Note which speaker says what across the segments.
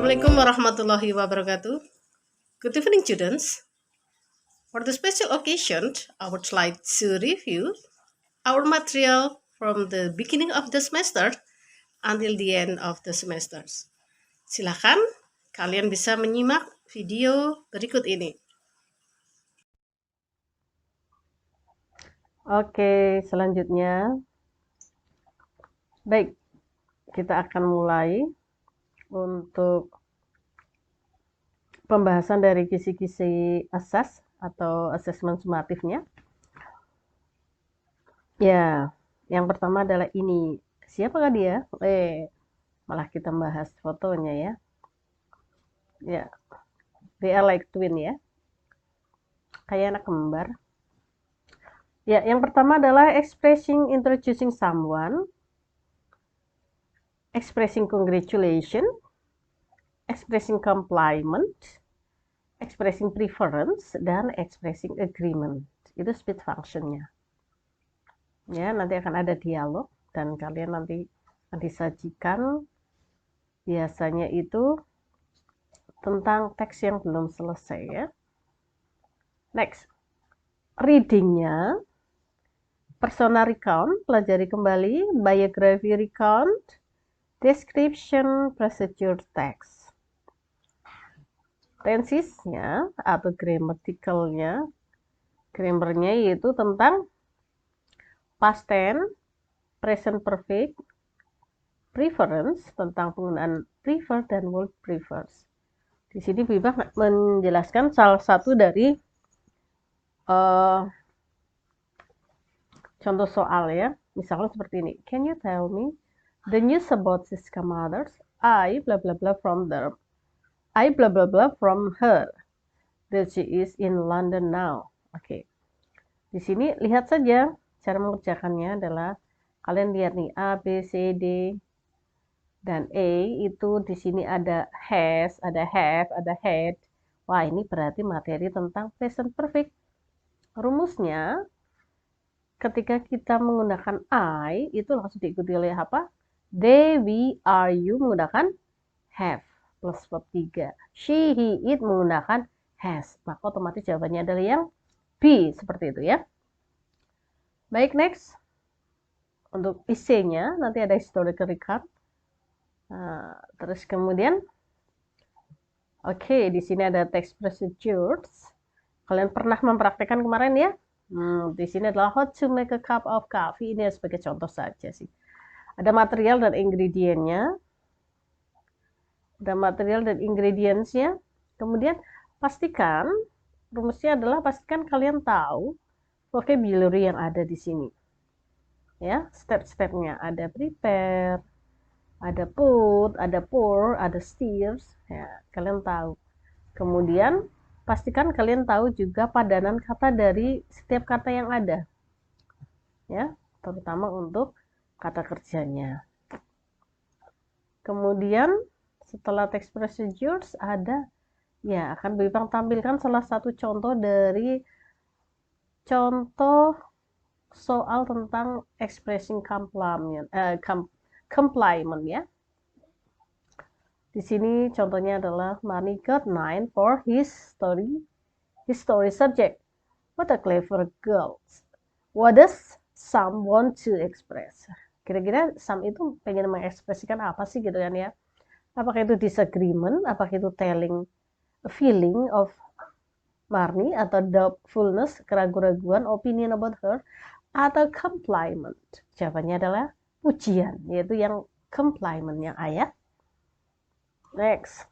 Speaker 1: Assalamualaikum warahmatullahi wabarakatuh. Good evening, students. For the special occasion, I would like to review our material from the beginning of the semester until the end of the semester. Silakan, kalian bisa menyimak video berikut ini. Oke, selanjutnya. Baik, kita akan mulai untuk pembahasan dari kisi-kisi assess atau assessment sumatifnya. Ya, yang pertama adalah ini. Siapakah dia? Malah kita bahas fotonya ya. Ya, they are like twin ya. Kayak anak kembar. Ya, yang pertama adalah expressing introducing someone, expressing congratulation, expressing compliment, expressing preference, dan expressing agreement. Itu speech functionnya. Ya, nanti akan ada dialog dan kalian nanti akan disajikan biasanya itu tentang teks yang belum selesai ya. Next, readingnya, persona recount, pelajari kembali, biography recount, description, procedure text. Tensesnya atau grammaticalnya, grammarnya yaitu tentang past tense, present perfect, preference, tentang penggunaan prefer dan word prefers. Di sini Biba menjelaskan salah satu dari contoh soal ya. Misalnya seperti ini. Can you tell me the news about Siska Mothers? I blah blah blah from them. I blah blah blah from her. That she is in London now. Oke. Di sini lihat saja cara mengerjakannya adalah kalian lihat nih A, B, C, D dan E itu di sini ada has, ada have, ada had. Wah, ini berarti materi tentang present perfect. Rumusnya ketika kita menggunakan I itu langsung diikuti oleh apa? They, we, are, you menggunakan have plus verb 3. She, he, it menggunakan has. Maka otomatis jawabannya adalah yang B seperti itu ya. Baik, next. Untuk IC-nya nanti ada historical record. Nah, terus kemudian oke, di sini ada text procedures. Kalian pernah mempraktekkan kemarin ya? Di sini adalah how to make a cup of coffee. Ini sebagai contoh saja sih. Ada material dan ingredientnya. Ada material dan ingredientsnya. Kemudian pastikan, rumusnya adalah pastikan kalian tahu vocabulary yang ada di sini. Ya, step-stepnya ada prepare, ada put, ada pour, ada stirs. Ya, kalian tahu. Kemudian pastikan kalian tahu juga padanan kata dari setiap kata yang ada. Ya, terutama untuk kata kerjanya. Kemudian setelah text procedures ada ya akan Bipang tampilkan salah satu contoh dari contoh soal tentang expressing compliment ya. Di sini contohnya adalah Marnie got 9 for his story subject. What a clever girl. What does Sam want to express? Kira-kira Sam itu pengen mengekspresikan apa sih gitu kan ya? Apakah itu disagreement? Apakah itu telling a feeling of Marnie atau doubtfulness, keraguan-raguan, opinion about her, atau compliment? Jawabannya adalah pujian, yaitu yang compliment yang ayat. Next.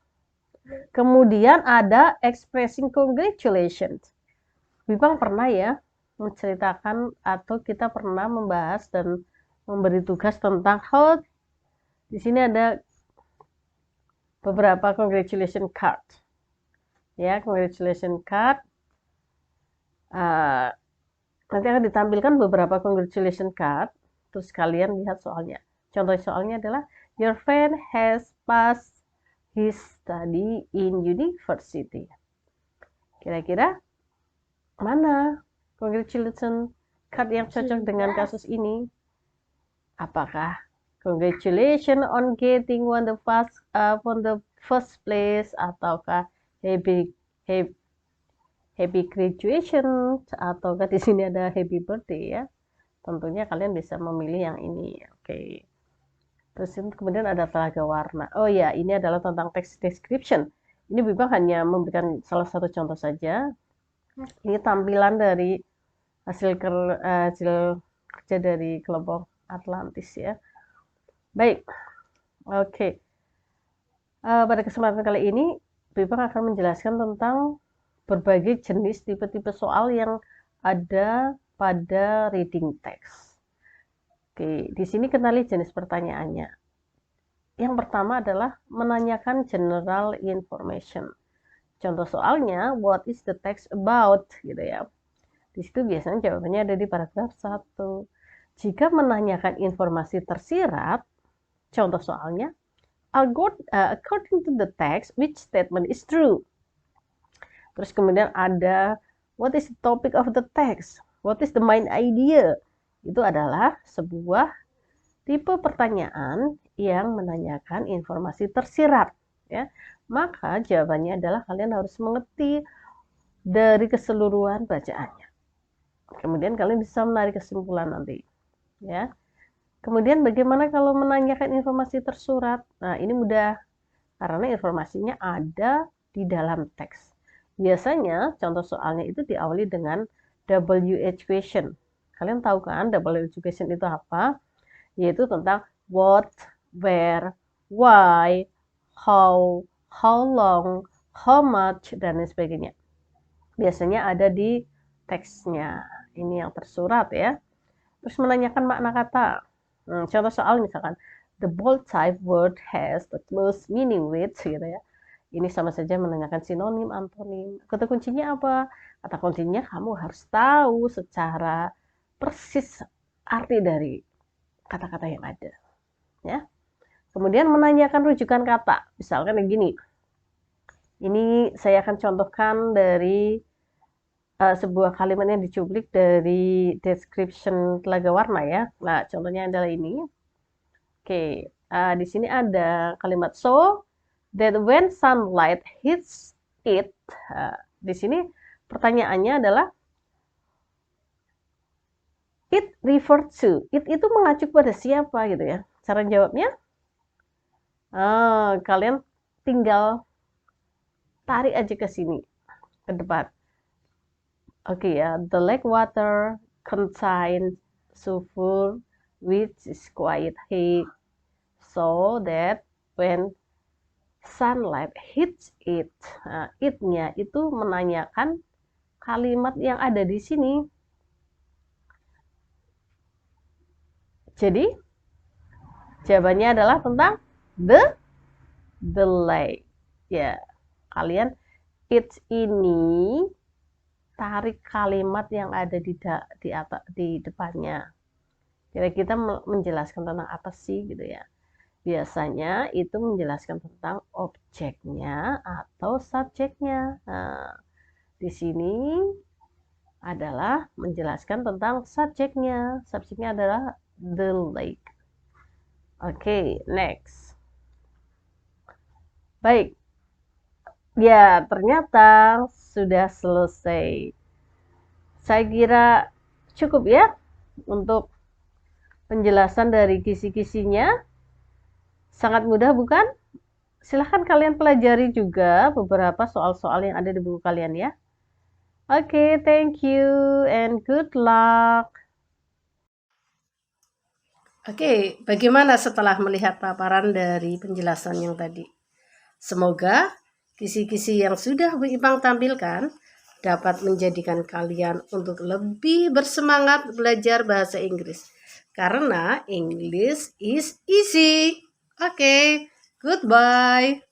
Speaker 1: Kemudian ada expressing congratulations. Bipang pernah ya menceritakan atau kita pernah membahas dan memberi tugas tentang how di sini ada beberapa congratulation card. Ya, congratulation card. Nanti akan ditampilkan beberapa congratulation card. Terus kalian lihat soalnya. Contoh soalnya adalah your friend has passed his study in university. Kira-kira mana congratulation card yang cocok dengan kasus ini? Apakah congratulations on getting on the first place ataukah happy graduation ataukah di sini ada happy birthday ya. Tentunya kalian bisa memilih yang ini. Oke. Terus kemudian ada telaga warna. Oh ya, ini adalah tentang text description. Ini Bibang hanya memberikan salah satu contoh saja. Ini tampilan dari hasil kerja dari kelompok Atlantis ya. Baik, oke. Pada kesempatan kali ini, Bibang akan menjelaskan tentang berbagai jenis tipe-tipe soal yang ada pada reading text. Oke, di sini kenali jenis pertanyaannya. Yang pertama adalah menanyakan general information. Contoh soalnya, what is the text about? Gitu ya. Di situ biasanya jawabannya ada di paragraf 1. Jika menanyakan informasi tersirat, contoh soalnya, according to the text, which statement is true? Terus kemudian ada, what is the topic of the text? What is the main idea? Itu adalah sebuah tipe pertanyaan yang menanyakan informasi tersirat. Ya. Maka jawabannya adalah kalian harus mengerti dari keseluruhan bacaannya. Kemudian kalian bisa menarik kesimpulan nanti. Ya. Kemudian bagaimana kalau menanyakan informasi tersurat? Nah, ini mudah karena informasinya ada di dalam teks. Biasanya contoh soalnya itu diawali dengan WH question. Kalian tahu kan WH question itu apa? Yaitu tentang what, where, why, how long, how much, dan lain sebagainya. Biasanya ada di teksnya. Ini yang tersurat ya. Terus menanyakan makna kata. Contoh soal misalkan, the bold type word has the close meaning with, gitu ya. Ini sama saja menanyakan sinonim, antonim. Kata kuncinya apa? Kata kuncinya kamu harus tahu secara persis arti dari kata-kata yang ada. Ya. Kemudian menanyakan rujukan kata. Misalkan yang gini. Ini saya akan contohkan dari sebuah kalimat yang dicuplik dari description telaga warna ya. Nah, contohnya adalah ini. Oke, di sini ada kalimat so that when sunlight hits it. Di sini pertanyaannya adalah it refer to. It itu mengacu pada siapa gitu ya. Cara jawabnya, kalian tinggal tarik aja ke sini, ke depan. Oke ya, the lake water contains sulfur which is quite high, so that when sunlight hits it, it-nya itu menanyakan kalimat yang ada di sini. Jadi jawabannya adalah tentang the lake. Ya, kalian it ini tarik kalimat yang ada di depannya. Jadi kita menjelaskan tentang apa sih gitu ya. Biasanya itu menjelaskan tentang objeknya atau subjeknya. Nah, di sini adalah menjelaskan tentang subjeknya. Subjeknya adalah the lake. Oke, next. Baik. Ya, ternyata sudah selesai. Saya kira cukup ya untuk penjelasan dari kisi-kisinya. Sangat mudah bukan? Silahkan kalian pelajari juga beberapa soal-soal yang ada di buku kalian ya. Oke, thank you and good luck. Oke, bagaimana setelah melihat paparan dari penjelasan yang tadi? Semoga kisi-kisi yang sudah Ipang tampilkan dapat menjadikan kalian untuk lebih bersemangat belajar bahasa Inggris. Karena English is easy. Oke, goodbye.